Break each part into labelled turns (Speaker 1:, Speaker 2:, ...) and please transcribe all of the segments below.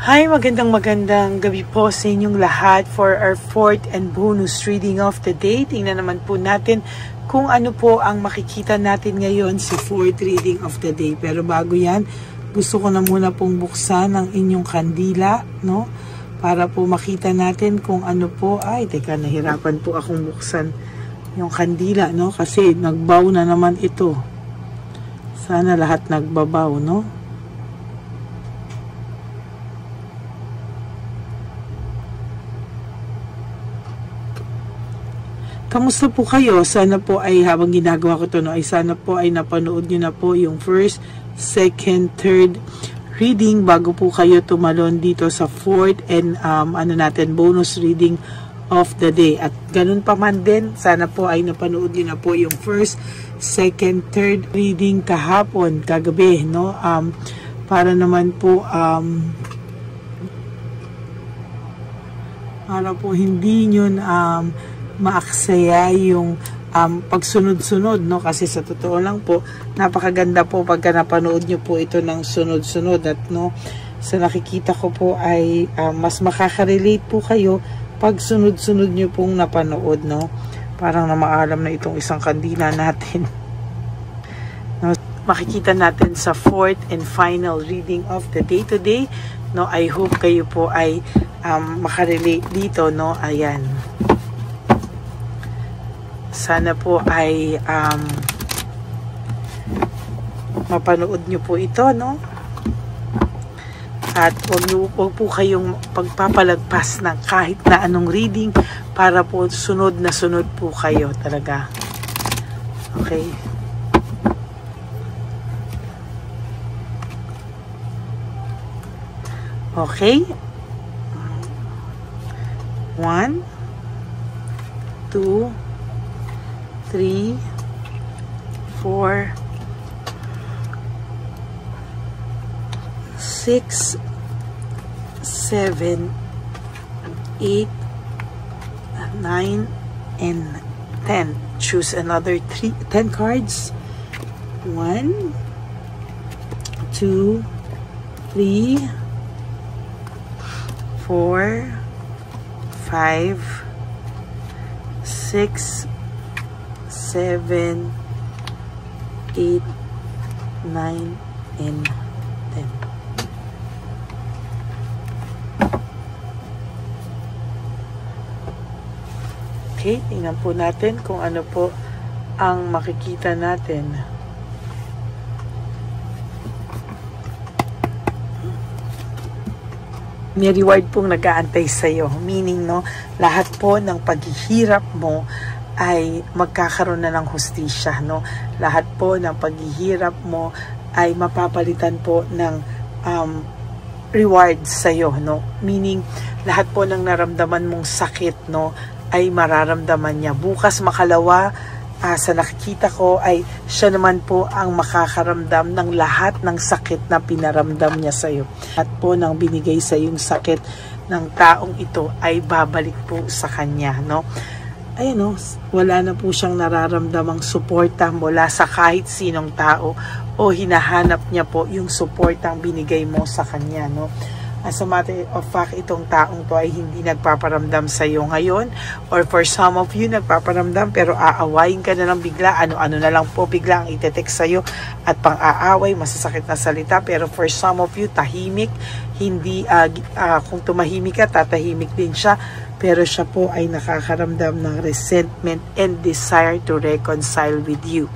Speaker 1: Hi, magandang gabi po sa inyong lahat for our fourth and bonus reading of the day. Tingnan naman po natin kung ano po ang makikita natin ngayon sa fourth reading of the day. Pero bago yan, gusto ko na muna pong buksan ang inyong kandila, no? Para po makita natin kung ano po. Ay, teka, nahirapan po akong buksan yung kandila, no? Kasi nagbaw na naman ito. Sana lahat nagbabaw, no? Kamusta po kayo? Sana po ay habang ginagawa ko ito, no, ay sana po ay napanood nyo na po yung first, second, third reading bago po kayo tumalon dito sa fourth and bonus reading of the day. At ganun pa man din, sana po ay napanood nyo na po yung first, second, third reading kahapon, kagabi, no? Para naman po para po hindi nyo maaksaya yung pagsunod-sunod, no? Kasi sa totoo lang po, napakaganda po pagka napanood nyo po ito ng sunod-sunod at no, sa nakikita ko po ay mas makaka-relate po kayo pag sunod-sunod nyo pong napanood, no? Parang namaalam na itong isang kandila natin. No, makikita natin sa fourth and final reading of the day today, no? I hope kayo po ay makarelate dito, no? Ayan. Sana po ay mapanood nyo po ito, no? At huwag po kayong pagpapalagpas ng kahit na anong reading para po sunod na sunod po kayo talaga. Okay? Okay? 1, 2, 3, 4, 6, 7, 8, 9, and 10. Choose another 10 cards. 1, 2, 3, 4, 5, 6, 7, 8, 9, and 10. Okay, tingnan po natin kung ano po ang makikita natin. May reward pong nag-aantay sa'yo. Meaning, no, lahat po ng paghihirap mo ay magkakaroon na ng hustisya, no? Lahat po ng paghihirap mo ay mapapalitan po ng reward sa iyo, no? Meaning, lahat po ng naramdaman mong sakit, no, ay mararamdaman niya. Bukas makalawa, sa nakikita ko ay siya naman po ang makakaramdam ng lahat ng sakit na pinaramdam niya sa iyo. At po nang binigay sa yung sakit ng taong ito ay babalik po sa kanya, no? Ayun, no, wala na po siyang nararamdamang suporta mula sa kahit sinong tao o hinahanap niya po yung suportang binigay mo sa kanya, no? As a matter of fact, itong taong to ay hindi nagpaparamdam sa iyo ngayon, or for some of you nagpaparamdam pero aawayin ka na lang bigla, ano-ano na lang po bigla ang itetext sa iyo at pang-aaway, masasakit na salita. Pero for some of you, tahimik, hindi kung tumahimik ka, tatahimik din siya. Pero siya po ay nakakaramdam ng resentment and desire to reconcile with you.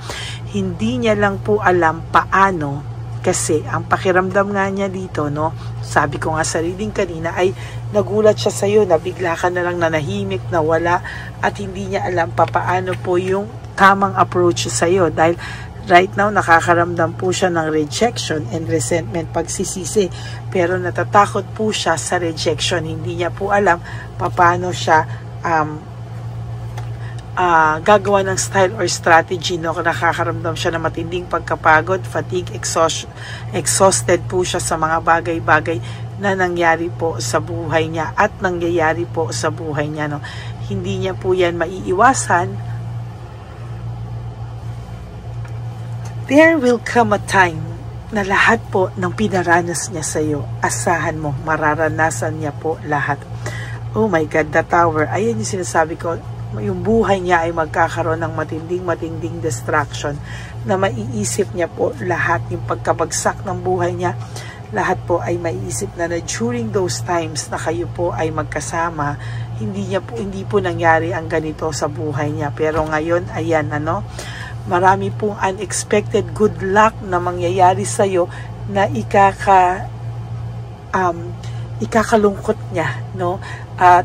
Speaker 1: Hindi niya lang po alam paano, kasi ang pakiramdam nga niya dito, no, sabi ko nga sa reading kanina, ay nagulat siya sa iyo na bigla ka na lang nanahimik, nawala, at hindi niya alam paano po yung tamang approach sa iyo. Dahil right now, nakakaramdam po siya ng rejection and resentment, pagsisisi. Pero natatakot po siya sa rejection. Hindi niya po alam paano siya gagawa ng style or strategy, no? Nakakaramdam siya ng matinding pagkapagod, fatigue, exhausted po siya sa mga bagay-bagay na nangyari po sa buhay niya at nangyayari po sa buhay niya, no? Hindi niya po yan maiiwasan. There will come a time na lahat po ng pinaranas niya sa iyo, asahan mo, mararanasan niya po lahat. Oh my God, the tower. Ayan yung sinasabi ko, yung buhay niya ay magkakaroon ng matinding distraction na maiisip niya po lahat, yung pagkabagsak ng buhay niya, lahat po ay maiisip na during those times na kayo po ay magkasama, hindi po nangyari ang ganito sa buhay niya. Pero ngayon, ayan, marami pong unexpected good luck na mangyayari sa iyo na ikakalungkot niya,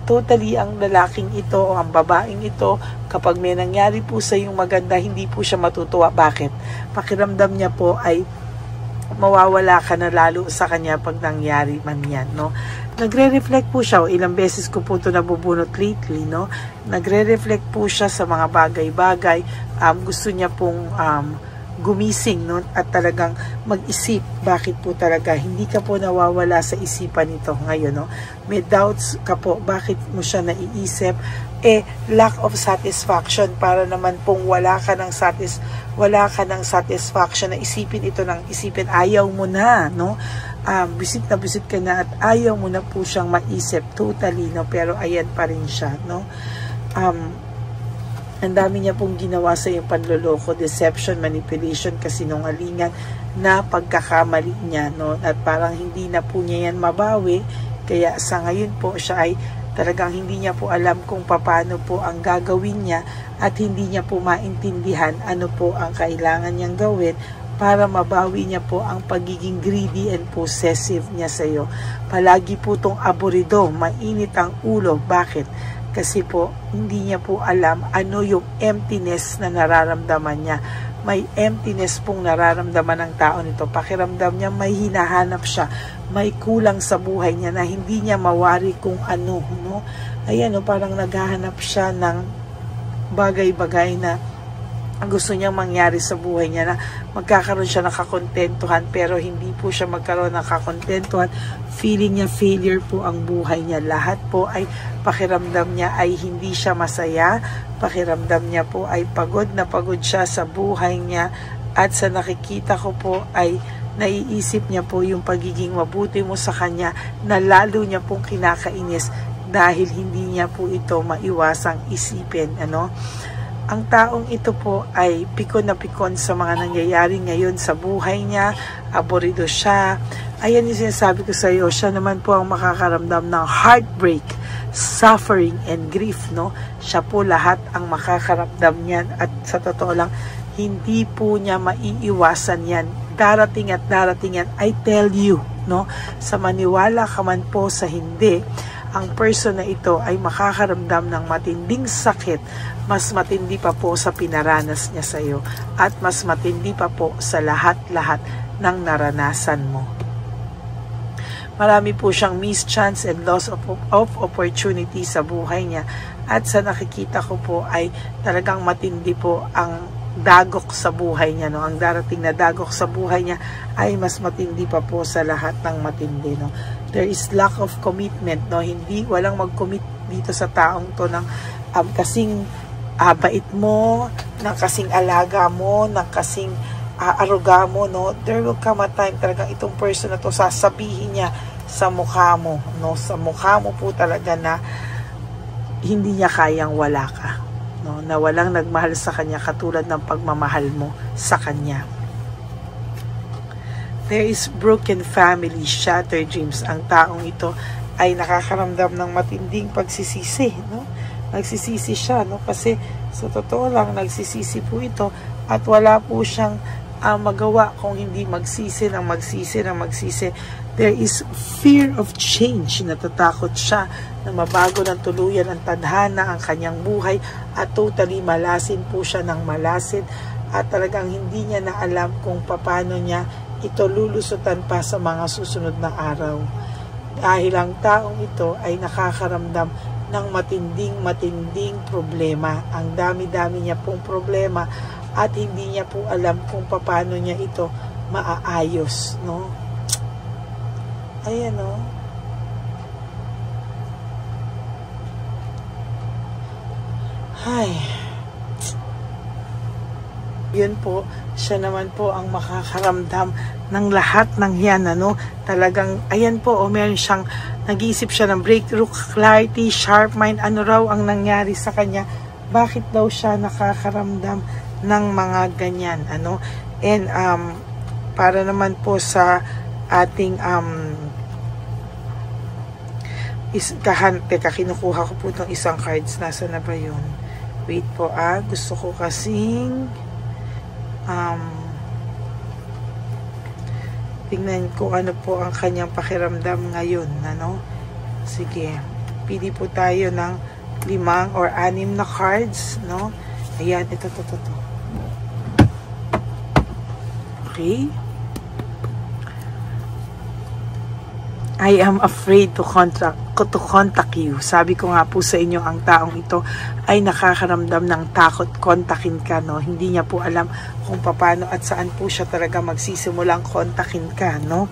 Speaker 1: totally ang lalaking ito o ang babaeng ito, kapag may nangyari po sa yung maganda, hindi po siya matutuwa. Bakit? Pakiramdam niya po ay mawawala ka na lalo sa kanya pag nangyari man yan, Nagre-reflect po siya, ilang beses ko po ito nabubunot lately, Nagre-reflect po siya sa mga bagay-bagay, gusto niya pong gumising, at talagang mag-isip, bakit po talaga hindi ka po nawawala sa isipan nito ngayon, May doubts ka po, bakit mo siya naiisip? Lack of satisfaction, para naman pong wala ka ng satisfaction na isipin ito ng isipin, ayaw mo na, bisit ka na at ayaw mo na po siyang maisip totally, pero ayan pa rin siya, ang dami niya pong ginawa sa yung panloloko, deception, manipulation, kasinungalingan na pagkakamali niya, at parang hindi na po niya yan mabawi. Kaya sa ngayon po siya ay talagang hindi niya po alam kung paano po ang gagawin niya, at hindi niya po maintindihan ano po ang kailangan niyang gawin para mabawi niya po ang pagiging greedy and possessive niya sa iyo. Palagi po itong aburido, mainit ang ulo. Bakit? Kasi po, hindi niya po alam ano yung emptiness na nararamdaman niya. May emptiness pong nararamdaman ng tao nito. Pakiramdam niya may hinahanap siya, may kulang sa buhay niya na hindi niya mawari kung ano, Ayan, parang naghahanap siya ng bagay-bagay na gusto niyang mangyari sa buhay niya, na magkakaroon siya ng kakontentuhan, pero hindi po siya magkaroon ng kakontentuhan. Feeling niya failure po ang buhay niya. Lahat po ay pakiramdam niya ay hindi siya masaya. Pakiramdam niya po ay pagod na pagod siya sa buhay niya, at sa nakikita ko po ay naiisip niya po yung pagiging mabuti mo sa kanya, na lalo niya pong kinakainis dahil hindi niya po ito maiwasang isipin, Ang taong ito po ay pikon na pikon sa mga nangyayari ngayon sa buhay niya, aborido siya. Ayan yung sinasabi ko sa iyo, siya naman po ang makakaramdam ng heartbreak, suffering, and grief, Siya po lahat ang makakaramdam niyan, at sa totoo lang, hindi po niya maiiwasan yan. Darating at darating yan, I tell you, Sa maniwala ka man po sa hindi, ang person na ito ay makakaramdam ng matinding sakit, mas matindi pa po sa pinaranas niya sa iyo, at mas matindi pa po sa lahat-lahat ng naranasan mo. Marami po siyang missed chance and loss of opportunity sa buhay niya, at sa nakikita ko po ay talagang matindi po ang dagok sa buhay niya, Ang darating na dagok sa buhay niya ay mas matindi pa po sa lahat ng matindi, There is lack of commitment, Hindi, walang mag-commit dito sa taong to ng kasing bait mo, ng kasing alaga mo, ng kasing aruga mo, There will come a time talagang itong person na to sasabihin niya sa mukha mo, Sa mukha mo po talaga na hindi niya kayang wala ka, Na walang nagmahal sa kanya katulad ng pagmamahal mo sa kanya. There is broken family, shattered dreams. Ang taong ito ay nakakaramdam ng matinding pagsisisi, Nagsisisi siya, Kasi sa totoo lang, nagsisisi po ito, at wala po siyang magawa kung hindi magsisi. There is fear of change. Natatakot siya na mabago ng tuluyan ang tadhana, ang kanyang buhay, at totally malasin po siya ng malasin, at talagang hindi niya na alam kung paano niya ito lulusutan pa sa mga susunod na araw. Dahil ang taong ito ay nakakaramdam ng matinding problema. Ang dami-dami niya pong problema, at hindi niya po alam kung paano niya ito maaayos, Ayan, Ay. Yun po, siya naman po ang makakaramdam ng lahat ng yan, ano, talagang, ayan po, meron siyang, nag-iisip siya ng breakthrough, clarity, sharp mind, ano raw ang nangyari sa kanya, bakit daw siya nakakaramdam ng mga ganyan, ano, and, para naman po sa ating, teka, kinukuha ko po itong isang cards, nasa na ba yun? Wait po, gusto ko kasing, tingnan ko ano po ang kanyang pakiramdam ngayon, ano? Sige, pili po tayo ng 5 or 6 na cards, no? Ayan, ito. Okay. I am afraid to contact you. Sabi ko nga po sa inyo, ang taong ito ay nakakaramdam ng takot kontakin ka, no? Hindi niya po alam kung paano at saan po siya talaga magsisimulang kontakin ka, no?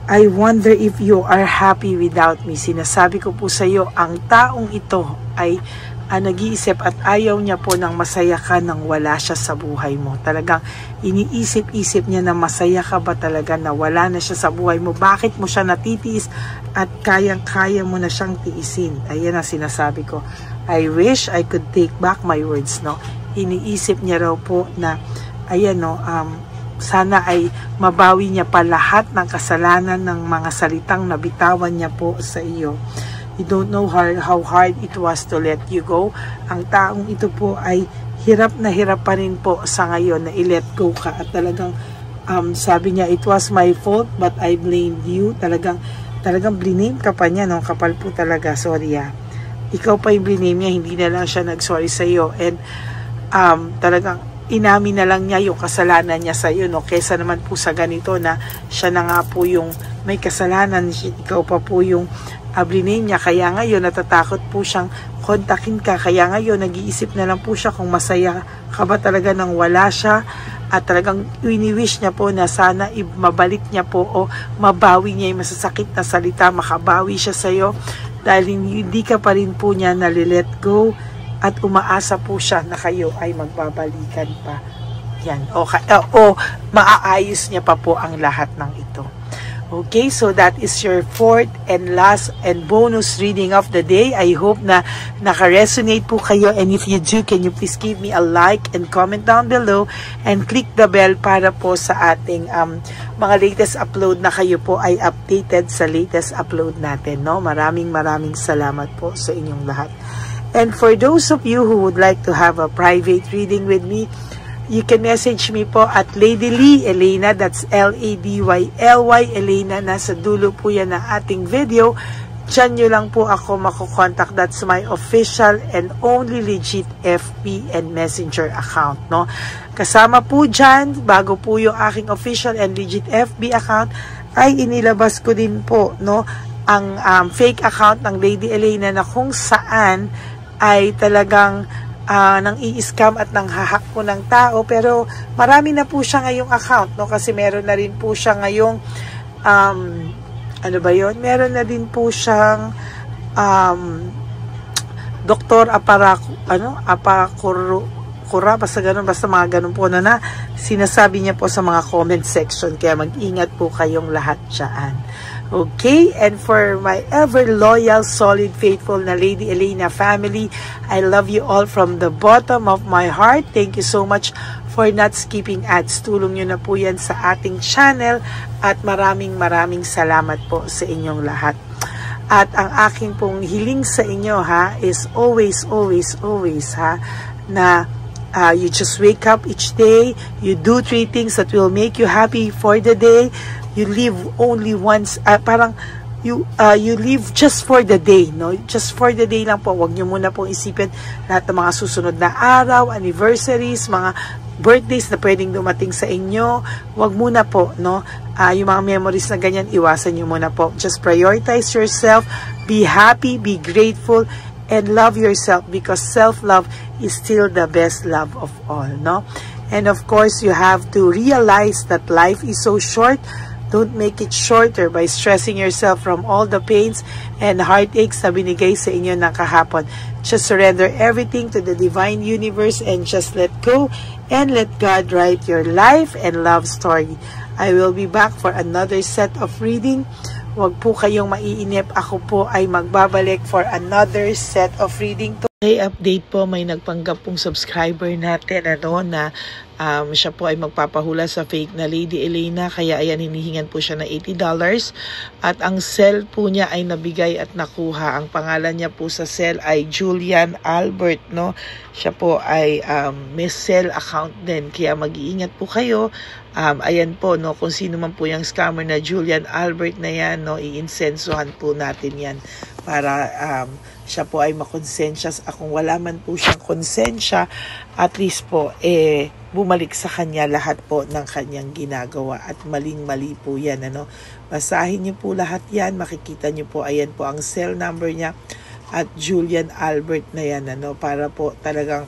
Speaker 1: I wonder if you are happy without me. Sinasabi ko po sa iyo, ang taong ito ay nag-iisip at ayaw niya po ng masaya ka nang wala siya sa buhay mo. Talagang iniisip-isip niya na masaya ka ba talaga na wala na siya sa buhay mo. Bakit mo siya natitiis at kayang-kaya mo na siyang tiisin? Ayan ang sinasabi ko. I wish I could take back my words, no? Iniisip niya raw po na, ayan, no, sana ay mabawi niya pa lahat ng kasalanan ng mga salitang nabitawan niya po sa iyo. You don't know how hard it was to let you go. Ang taong ito po ay hirap na hirap pa rin po sa ngayon na i-let go ka. At talagang sabi niya, it was my fault but I blamed you. Talagang blame ka pa niya, no? Kapal po talaga, sorry Ikaw pa yung blame niya, hindi na lang siya nag-sorry sa iyo. And talagang inamin na lang niya yung kasalanan niya sa iyo, no? Kesa naman po sa ganito na siya na nga po yung may kasalanan, ikaw pa po yung blame niya. Kaya ngayon natatakot po siyang kontakin ka. Kaya ngayon nag-iisip na lang po siya kung masaya ka ba talaga nang wala siya. At talagang wini-wish niya po na sana mabalik niya po o mabawi niya yung masasakit na salita, makabawi siya sa iyo. Dahil hindi ka pa rin po niya nalilet go at umaasa po siya na kayo ay magbabalikan pa. Yan. O maaayos niya pa po ang lahat ng ito. Okay, so that is your 4th and last and bonus reading of the day. I hope na naka-resonate po kayo, and if you do, can you please give me a like and comment down below and click the bell para po sa ating mga latest upload na kayo po ay updated sa latest upload natin, no? Maraming salamat po sa inyong lahat. And for those of you who would like to have a private reading with me, you can message me po at Lady Lee Elena, that's L-A-D-Y-L-Y Elena, nasa dulo po yan ng ating video. Diyan nyo lang po ako makukontak. That's my official and only legit FB and Messenger account, no? Kasama po dyan, bago po yung aking official and legit FB account, ay inilabas ko din po, no, ang fake account ng Lady Elena na kung saan ay talagang nang i-scam at nang hahak po ng tao. Pero marami na po siya ngayong account, no? Kasi meron na rin po siya ngayong ano ba yun? Meron na din po siyang Dr. Apakura, basta mga ganun po na sinasabi niya po sa mga comment section. Kaya mag-ingat po kayong lahat dyan. Okay, and for my ever loyal, solid, faithful na Lady Elena family, I love you all from the bottom of my heart. Thank you so much for not skipping ads. Tulong nyo na po yan sa ating channel at maraming salamat po sa inyong lahat. At ang aking pong hiling sa inyo is always na you just wake up each day, you do 3 things that will make you happy for the day. You live only once, parang you live just for the day, no? Just for the day lang po. Huwag nyo muna pong isipin lahat ng mga susunod na araw, anniversaries, mga birthdays na pwedeng dumating sa inyo. Huwag muna po, no? Yung mga memories na ganyan, iwasan nyo muna po. Just prioritize yourself, be happy, be grateful, and love yourself, because self-love is still the best love of all, no? And of course, you have to realize that life is so short. Don't make it shorter by stressing yourself from all the pains and heartaches na binigay sa inyo ng kahapon. Just surrender everything to the divine universe and just let go and let God write your life and love story. I will be back for another set of reading. Huwag po kayong maiinip. Ako po ay magbabalik for another set of reading. Okay, update po, may nagpanggap pong subscriber natin na siya po ay magpapahula sa fake na Lady Elena, kaya ayan, hinihingan po siya ng $80 at ang cell po niya ay nabigay at nakuha. Ang pangalan niya po sa cell ay Julian Albert, no? Siya po ay may cell account din, kaya mag-iingat po kayo. Ayan po, no, kung sino man po yung scammer na Julian Albert na yan, no, iinsensuhan po natin yan para siya po ay makonsensya. Kung wala man po siyang konsensya, at least po bumalik sa kanya lahat po ng kanyang ginagawa, at maling-mali po yan, ano. Basahin niyo po lahat yan, makikita niyo po, ayan po ang cell number niya at Julian Albert na yan, ano, para po talagang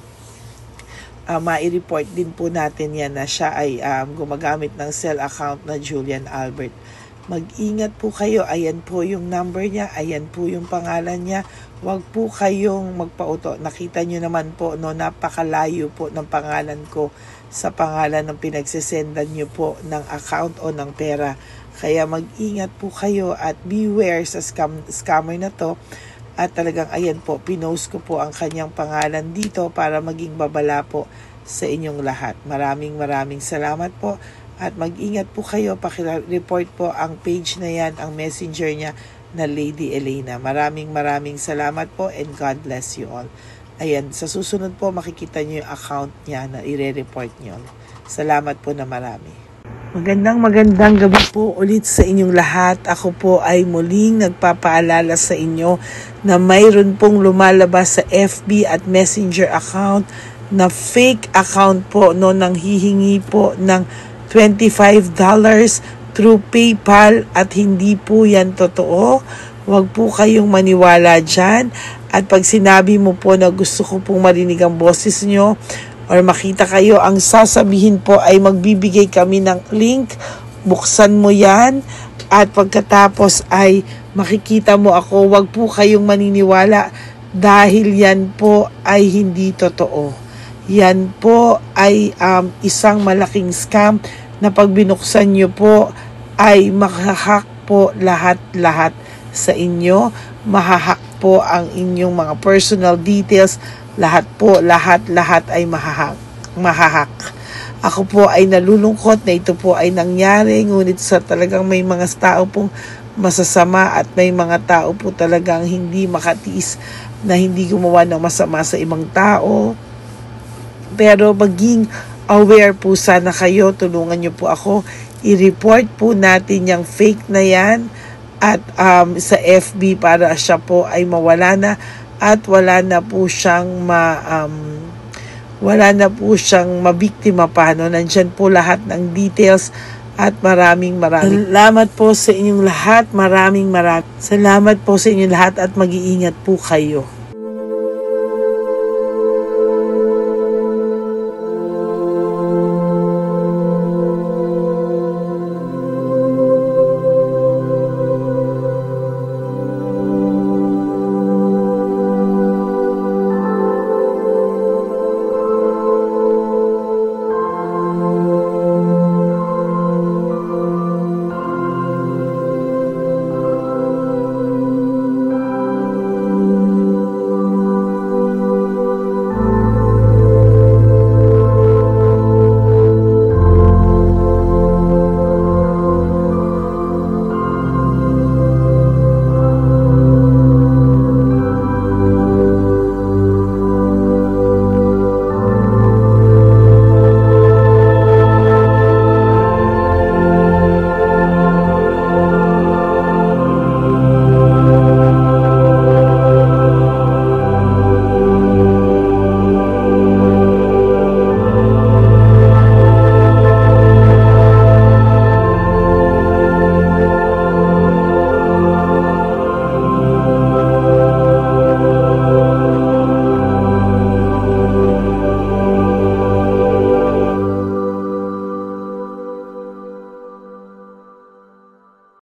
Speaker 1: ma-report din po natin yan na siya ay gumagamit ng cell account na Julian Albert. Mag-ingat po kayo. Ayan po yung number niya. Ayan po yung pangalan niya. Huwag po kayong magpauto. Nakita nyo naman po, no, napakalayo po ng pangalan ko sa pangalan ng pinagsesendan nyo po ng account o ng pera. Kaya mag-ingat po kayo at beware sa scammer na to. At talagang ayan po, pinost ko po ang kanyang pangalan dito para maging babala po sa inyong lahat. Maraming salamat po. At mag-ingat po kayo, pakireport po ang page na yan, ang messenger niya na Lady Elena. Maraming salamat po and God bless you all. Ayan, sa susunod po makikita niyo yung account niya na i-report niyo. Salamat po na marami. Magandang gabi po ulit sa inyong lahat. Ako po ay muling nagpapaalala sa inyo na mayroon pong lumalabas sa FB at Messenger account na fake account po, no, nang hihingi po ng $25 through PayPal at hindi po yan totoo. Huwag po kayong maniwala dyan. At pag sinabi mo po na gusto ko pong marinig ang boses nyo or makita kayo, ang sasabihin po ay magbibigay kami ng link. Buksan mo yan at pagkatapos ay makikita mo ako. Huwag po kayong maniniwala dahil yan po ay hindi totoo. Yan po ay isang malaking scam na pag binuksan nyo po ay mahahack po lahat sa inyo. Mahahack po ang inyong mga personal details. Lahat ay mahahack. Ako po ay nalulungkot na ito po ay nangyari, ngunit sa talagang may mga tao pong masasama at may mga tao po talagang hindi makatiis na hindi gumawa ng masama sa ibang tao. Pero maging aware po sana kayo. Tulungan nyo po ako. I-report po natin yung fake na yan at sa FB para siya po ay mawala na at wala na po siyang mabiktima pa, no? Nandyan po lahat ng details at maraming salamat po sa inyong lahat. Maraming salamat po sa inyong lahat at mag-iingat po kayo.